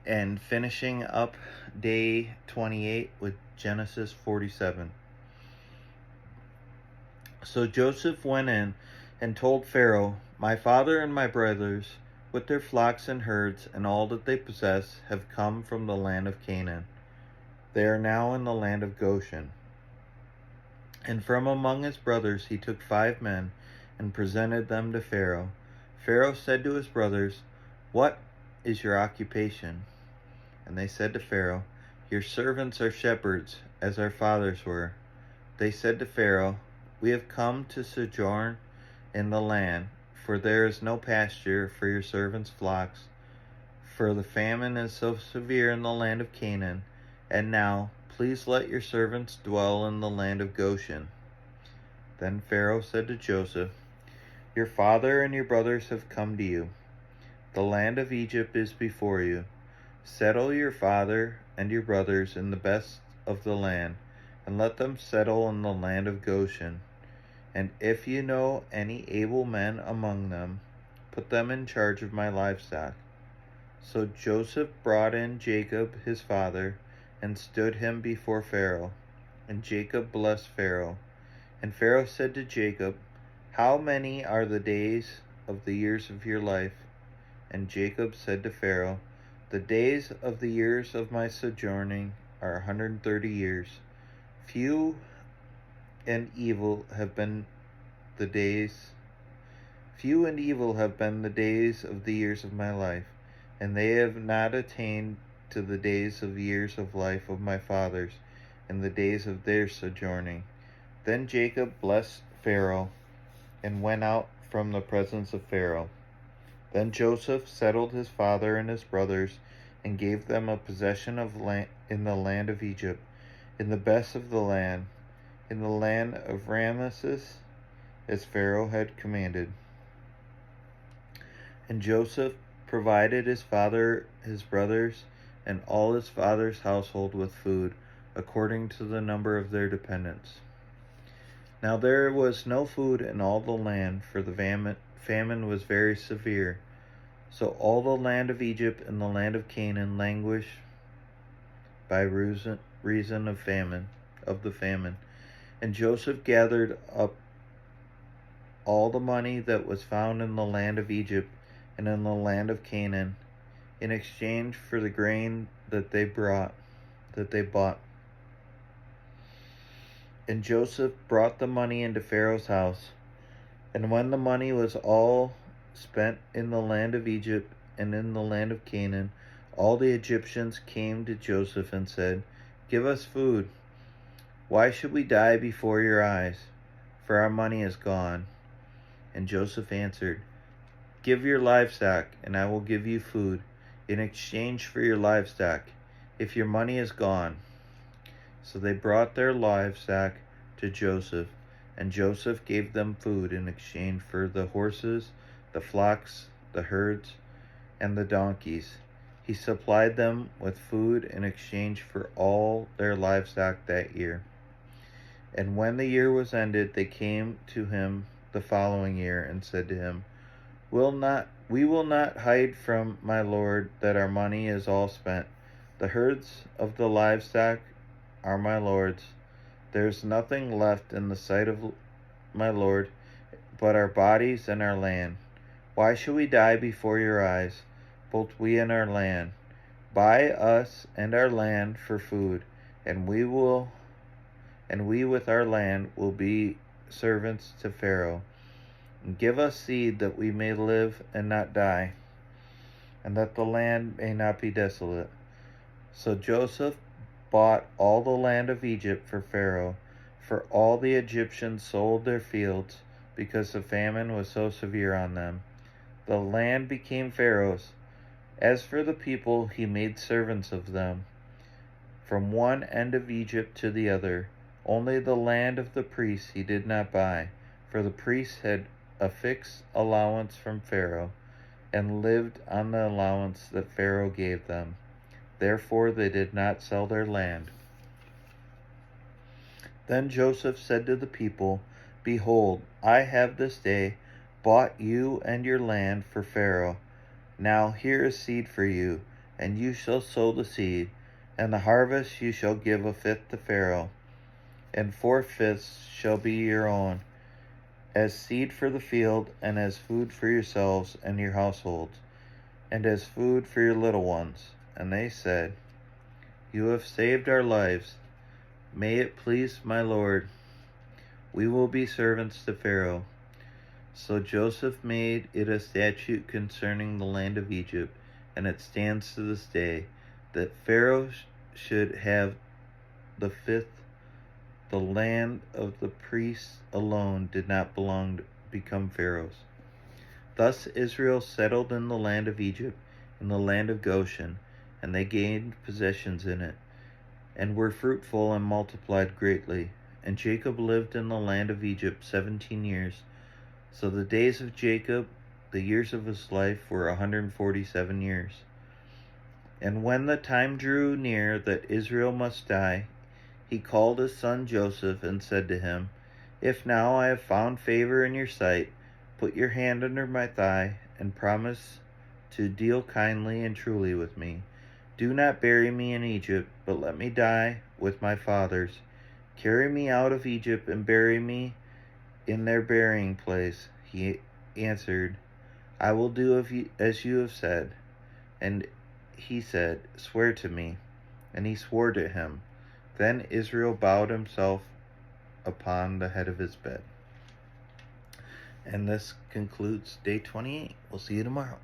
and finishing up day 28 with Genesis 47. So Joseph went in and told Pharaoh, "My father and my brothers, with their flocks and herds and all that they possess, have come from the land of Canaan. They are now in the land of Goshen." And from among his brothers he took 5 men and presented them to Pharaoh. Pharaoh said to his brothers, "What is your occupation?" And they said to Pharaoh, "Your servants are shepherds, as our fathers were." They said to Pharaoh, "We have come to sojourn in the land, for there is no pasture for your servants' flocks, for the famine is so severe in the land of Canaan. And now, please let your servants dwell in the land of Goshen." Then Pharaoh said to Joseph, "Your father and your brothers have come to you. The land of Egypt is before you. Settle your father and your brothers in the best of the land, and let them settle in the land of Goshen. And if you know any able men among them, put them in charge of my livestock." So Joseph brought in Jacob his father, and stood him before Pharaoh. And Jacob blessed Pharaoh. And Pharaoh said to Jacob, "How many are the days of the years of your life?" And Jacob said to Pharaoh, "The days of the years of my sojourning are 130 years. Few and evil have been the days Few and evil have been the days of the years of my life, and they have not attained to the days of years of life of my fathers in the days of their sojourning." Then Jacob blessed Pharaoh and went out from the presence of Pharaoh. Then Joseph settled his father and his brothers and gave them a possession of land in the land of Egypt, in the best of the land, in the land of Ramesses, as Pharaoh had commanded. And Joseph provided his father, his brothers, and all his father's household with food, according to the number of their dependents. Now there was no food in all the land, for the famine was very severe. So all the land of Egypt and the land of Canaan languished by reason of the famine. And Joseph gathered up all the money that was found in the land of Egypt and in the land of Canaan, in exchange for the grain that they bought. And Joseph brought the money into Pharaoh's house. And when the money was all spent in the land of Egypt and in the land of Canaan, all the Egyptians came to Joseph and said, "Give us food. Why should we die before your eyes? For our money is gone." And Joseph answered, "Give your livestock, and I will give you food in exchange for your livestock, if your money is gone." So they brought their livestock to Joseph, and Joseph gave them food in exchange for the horses, the flocks, the herds, and the donkeys. He supplied them with food in exchange for all their livestock that year. And when the year was ended, they came to him the following year and said to him, We will not hide from my lord that our money is all spent. The herds of the livestock are my lord's. There is nothing left in the sight of my lord but our bodies and our land. Why should we die before your eyes, both we and our land? Buy us and our land for food, and we with our land will be servants to Pharaoh. And give us seed that we may live and not die, and that the land may not be desolate." So Joseph bought all the land of Egypt for Pharaoh, for all the Egyptians sold their fields, because the famine was so severe on them. The land became Pharaoh's. As for the people, he made servants of them, from one end of Egypt to the other. Only the land of the priests he did not buy, for the priests had a fixed allowance from Pharaoh, and lived on the allowance that Pharaoh gave them. Therefore they did not sell their land. Then Joseph said to the people, "Behold, I have this day bought you and your land for Pharaoh. Now here is seed for you, and you shall sow the seed, and the harvest you shall give a fifth to Pharaoh, and 4/5 shall be your own, as seed for the field, and as food for yourselves and your households, and as food for your little ones. And they said, You have saved our lives. May it please my Lord, we will be servants to Pharaoh. So Joseph made it a statute concerning the land of Egypt, and it stands to this day, that Pharaoh should have the fifth. The land of the priests alone did not become Pharaoh's. Thus Israel settled in the land of Egypt, in the land of Goshen, and they gained possessions in it, and were fruitful and multiplied greatly. And Jacob lived in the land of Egypt 17 years. So the days of Jacob, the years of his life, were 147 years. And when the time drew near that Israel must die, he called his son Joseph and said to him, If now I have found favor in your sight, put your hand under my thigh, and promise to deal kindly and truly with me. Do not bury me in Egypt, but let me die with my fathers. Carry me out of Egypt and bury me in their burying place. He answered, I will do as you have said. And he said, Swear to me. And he swore to him. Then Israel bowed himself upon the head of his bed. And this concludes day 28. We'll see you tomorrow.